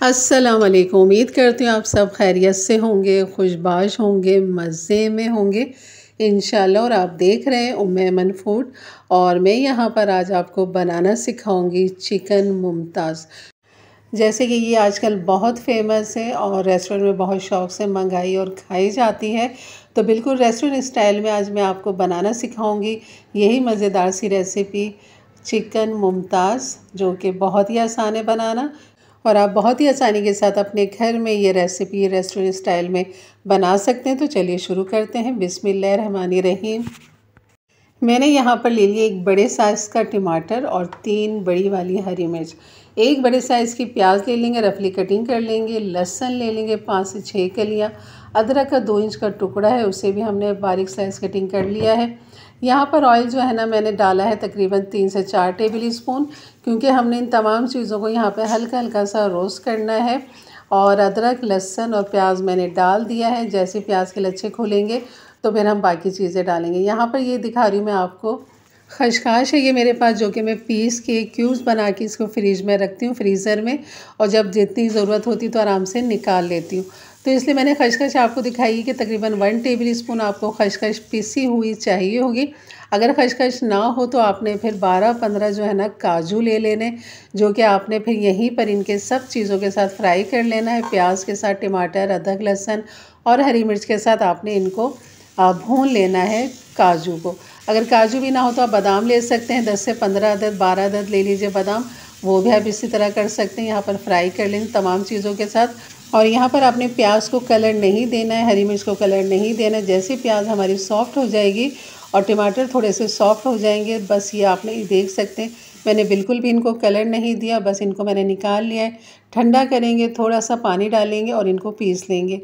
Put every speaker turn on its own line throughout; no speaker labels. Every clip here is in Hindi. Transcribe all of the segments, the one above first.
अस्सलाम वालेकुम। उम्मीद करती हूँ आप सब खैरियत से होंगे, खुशबाश होंगे, मज़े में होंगे इंशाल्लाह। और आप देख रहे हैं उम्मे अमन फूड और मैं यहाँ पर आज आपको बनाना सिखाऊंगी चिकन मुमताज़। जैसे कि ये आजकल बहुत फेमस है और रेस्टोरेंट में बहुत शौक़ से मंगाई और खाई जाती है, तो बिल्कुल रेस्टोरेंट स्टाइल में आज मैं आपको बनाना सिखाऊंगी यही मज़ेदार सी रेसिपी चिकन मुमताज़, जो कि बहुत ही आसान है बनाना और आप बहुत ही आसानी के साथ अपने घर में ये रेसिपी रेस्टोरेंट स्टाइल में बना सकते हैं। तो चलिए शुरू करते हैं। बिस्मिल्लाहिर्रहमानिर्रहीम। मैंने यहाँ पर ले लिया एक बड़े साइज़ का टमाटर और 3 बड़ी वाली हरी मिर्च। एक बड़े साइज़ की प्याज ले लेंगे, रफली कटिंग कर लेंगे। लहसुन ले लेंगे 5 से 6 कलियाँ। अदरक का 2 इंच का टुकड़ा है, उसे भी हमने बारीक साइज़ कटिंग कर लिया है। यहाँ पर ऑयल जो है ना मैंने डाला है तकरीबन 3 से 4 टेबल स्पून, क्योंकि हमने इन तमाम चीज़ों को यहाँ पे हल्का हल्का सा रोस्ट करना है। और अदरक, लहसुन और प्याज मैंने डाल दिया है। जैसे प्याज के लच्छे खुलेंगे तो फिर हम बाकी चीज़ें डालेंगे। यहाँ पर ये दिखा रही हूँ मैं आपको, खशखाश है ये मेरे पास, जो कि मैं पीस के क्यूब्स बना के इसको फ्रीज में रखती हूँ, फ्रीज़र में, और जब जितनी ज़रूरत होती तो आराम से निकाल लेती हूँ। तो इसलिए मैंने खशखश आपको दिखाई कि तकरीबन 1 टेबल स्पून आपको खशखश पिसी हुई चाहिए होगी। अगर खशखश ना हो तो आपने फिर 12-15 जो है ना काजू ले लेने, जो कि आपने फिर यहीं पर इनके सब चीज़ों के साथ फ्राई कर लेना है। प्याज के साथ, टमाटर, अदरक, लहसुन और हरी मिर्च के साथ आपने इनको भून लेना है काजू को। अगर काजू भी ना हो तो आप बादाम ले सकते हैं, 10 से 15 अदद, 12 अदद ले लीजिए बादाम, वो भी आप इसी तरह कर सकते हैं। यहाँ पर फ्राई कर लेंगे तमाम चीज़ों के साथ। और यहाँ पर आपने प्याज को कलर नहीं देना है, हरी मिर्च को कलर नहीं देना है। जैसे प्याज हमारी सॉफ्ट हो जाएगी और टमाटर थोड़े से सॉफ्ट हो जाएंगे, बस ये आपने देख सकते हैं मैंने बिल्कुल भी इनको कलर नहीं दिया, बस इनको मैंने निकाल लिया है। ठंडा करेंगे, थोड़ा सा पानी डालेंगे और इनको पीस लेंगे।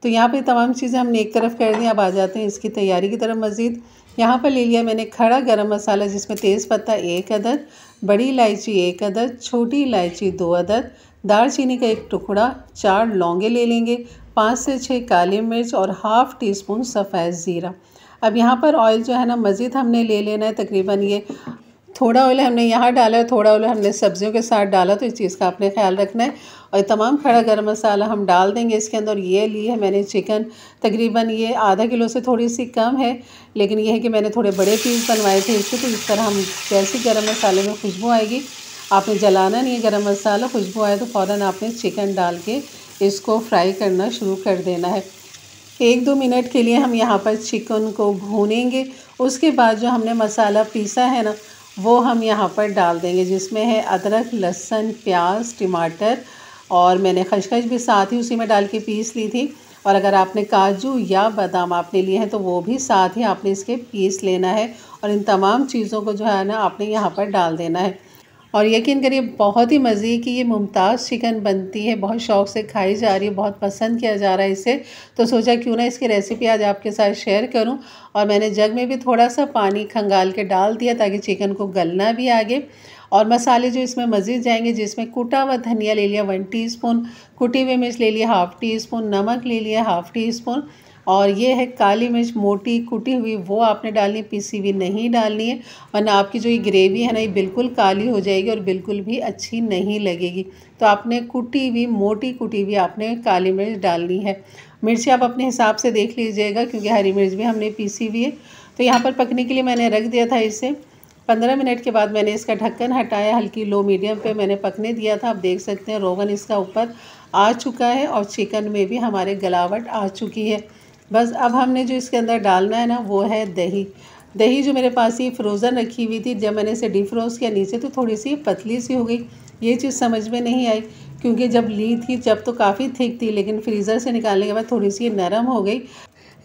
तो यहाँ पे तमाम चीज़ें हमने एक तरफ कर दी। अब आ जाते हैं इसकी तैयारी की तरफ मज़ीद। यहाँ पर ले लिया मैंने खड़ा गरम मसाला, जिसमें तेज़पत्ता 1 अदद, बड़ी इलायची 1 अदद, छोटी इलायची 2 अदद, दालचीनी का 1 टुकड़ा, 4 लौंगे ले लेंगे, 5 से 6 काली मिर्च और हाफ़ टी स्पून सफ़ेद ज़ीरा। अब यहाँ पर ऑयल जो है ना मज़ीद हमने ले लेना है। तकरीबन ये थोड़ा ऑयल हमने यहाँ डाला है, थोड़ा ऑयल हमने सब्जियों के साथ डाला, तो इस चीज़ का आपने ख्याल रखना है। और तमाम खड़ा गरम मसाला हम डाल देंगे इसके अंदर। ये ली है मैंने चिकन, तकरीबन ये आधा किलो से थोड़ी सी कम है, लेकिन ये है कि मैंने थोड़े बड़े पीस बनवाए थे इससे। तो इस तरह हम जैसे गरम मसाले में खुशबू आएगी, आपने जलाना नहीं है गरम मसाला, खुशबू आए तो फ़ौरन आपने चिकन डाल के इसको फ्राई करना शुरू कर देना है। 1-2 मिनट के लिए हम यहाँ पर चिकन को भूनेंगे। उसके बाद जो हमने मसाला पीसा है ना, वो हम यहाँ पर डाल देंगे, जिसमें है अदरक, लहसुन, प्याज, टमाटर, और मैंने खशखश भी साथ ही उसी में डाल के पीस ली थी। और अगर आपने काजू या बादाम आपने लिए हैं तो वो भी साथ ही आपने इसके पीस लेना है। और इन तमाम चीज़ों को जो है ना आपने यहाँ पर डाल देना है। और यकीन करिए बहुत ही मज़े की ये मुमताज़ चिकन बनती है, बहुत शौक़ से खाई जा रही है, बहुत पसंद किया जा रहा है इसे। तो सोचा क्यों ना इसकी रेसिपी आज आपके साथ शेयर करूं। और मैंने जग में भी थोड़ा सा पानी खंगाल के डाल दिया ताकि चिकन को गलना भी आगे। और मसाले जो इसमें मज़ीद जाएंगे, जिसमें कुटा हुआ धनिया ले लिया 1 टीस्पून, कुटी हुई मिर्च ले लिया 1/2 टीस्पून, नमक ले लिया 1/2 टीस्पून, और ये है काली मिर्च मोटी कुटी हुई, वो आपने डालनी, पीसी हुई नहीं डालनी है, वरना आपकी जो ये ग्रेवी है ना ये बिल्कुल काली हो जाएगी और बिल्कुल भी अच्छी नहीं लगेगी। तो आपने कुटी हुई, मोटी कुटी हुई आपने काली मिर्च डालनी है। मिर्ची आप अपने हिसाब से देख लीजिएगा, क्योंकि हरी मिर्च भी हमने पीसी हुई है। तो यहाँ पर पकने के लिए मैंने रख दिया था इसे। 15 मिनट के बाद मैंने इसका ढक्कन हटाया, हल्की लो मीडियम पे मैंने पकने दिया था। आप देख सकते हैं रोगन इसका ऊपर आ चुका है और चिकन में भी हमारे गलावट आ चुकी है। बस अब हमने जो इसके अंदर डालना है ना वो है दही। दही जो मेरे पास ही फ्रोज़न रखी हुई थी, जब मैंने इसे डिफ्रोज़ किया नीचे तो थोड़ी सी पतली सी हो गई। ये चीज़ समझ में नहीं आई, क्योंकि जब ली थी जब तो काफ़ी थिक थी, लेकिन फ्रीज़र से निकालने के बाद थोड़ी सी नरम हो गई।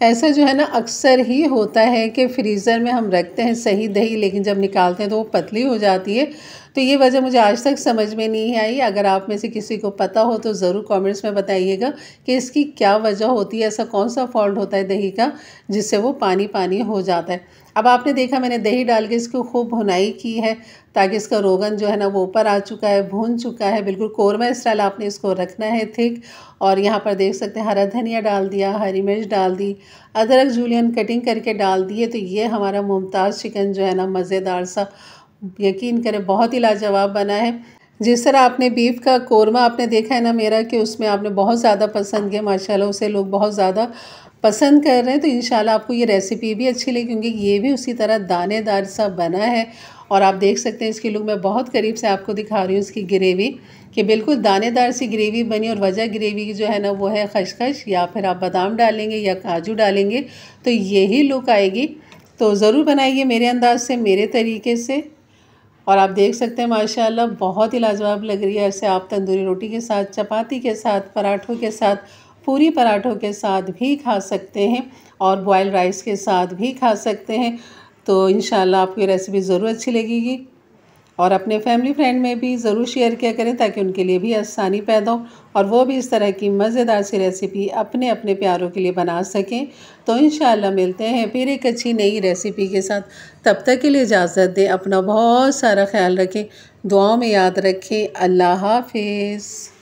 ऐसा जो है ना अक्सर ही होता है कि फ्रीज़र में हम रखते हैं सही दही, लेकिन जब निकालते हैं तो वो पतली हो जाती है। तो ये वजह मुझे आज तक समझ में नहीं आई। अगर आप में से किसी को पता हो तो ज़रूर कमेंट्स में बताइएगा कि इसकी क्या वजह होती है, ऐसा कौन सा फॉल्ट होता है दही का जिससे वो पानी पानी हो जाता है। अब आपने देखा मैंने दही डाल के इसको खूब भुनाई की है, ताकि इसका रोगन जो है ना वो ऊपर आ चुका है, भून चुका है, बिल्कुल कोरमा स्टाइल आपने इसको रखना है थिक। और यहाँ पर देख सकते हैं हरा धनिया डाल दिया, हरी मिर्च डाल दी, अदरक जूलियन कटिंग करके डाल दिए। तो ये हमारा मुमताज़ चिकन जो है ना मज़ेदार सा, यकीन करें बहुत ही लाजवाब बना है। जिस तरह आपने बीफ का कोरमा आपने देखा है ना मेरा कि उसमें आपने बहुत ज़्यादा पसंद किया, माशाल्लाह उसे लोग बहुत ज़्यादा पसंद कर रहे हैं। तो इंशाल्लाह आपको ये रेसिपी भी अच्छी लगी, क्योंकि ये भी उसी तरह दानेदार सा बना है। और आप देख सकते हैं इसकी लुक मैं बहुत करीब से आपको दिखा रही हूँ इसकी ग्रेवी, कि बिल्कुल दानेदार सी ग्रेवी बनी। और वजह ग्रेवी की जो है ना वो है खशखश, या फिर आप बादाम डालेंगे या काजू डालेंगे तो यही लुक आएगी। तो ज़रूर बनाइए मेरे अंदाज से, मेरे तरीके से। और आप देख सकते हैं माशाल्लाह बहुत ही लाजवाब लग रही है। ऐसे आप तंदूरी रोटी के साथ, चपाती के साथ, पराठों के साथ, पूरी पराठों के साथ भी खा सकते हैं और बॉयल राइस के साथ भी खा सकते हैं। तो इंशाल्लाह आपको ये रेसिपी ज़रूर अच्छी लगेगी और अपने फैमिली फ्रेंड में भी ज़रूर शेयर किया करें, ताकि उनके लिए भी आसानी पैदा हो और वो भी इस तरह की मज़ेदार सी रेसिपी अपने अपने प्यारों के लिए बना सकें। तो इंशाल्लाह मिलते हैं फिर एक अच्छी नई रेसिपी के साथ। तब तक के लिए इजाज़त दें, अपना बहुत सारा ख्याल रखें, दुआओं में याद रखें। अल्लाह हाफ़िज़।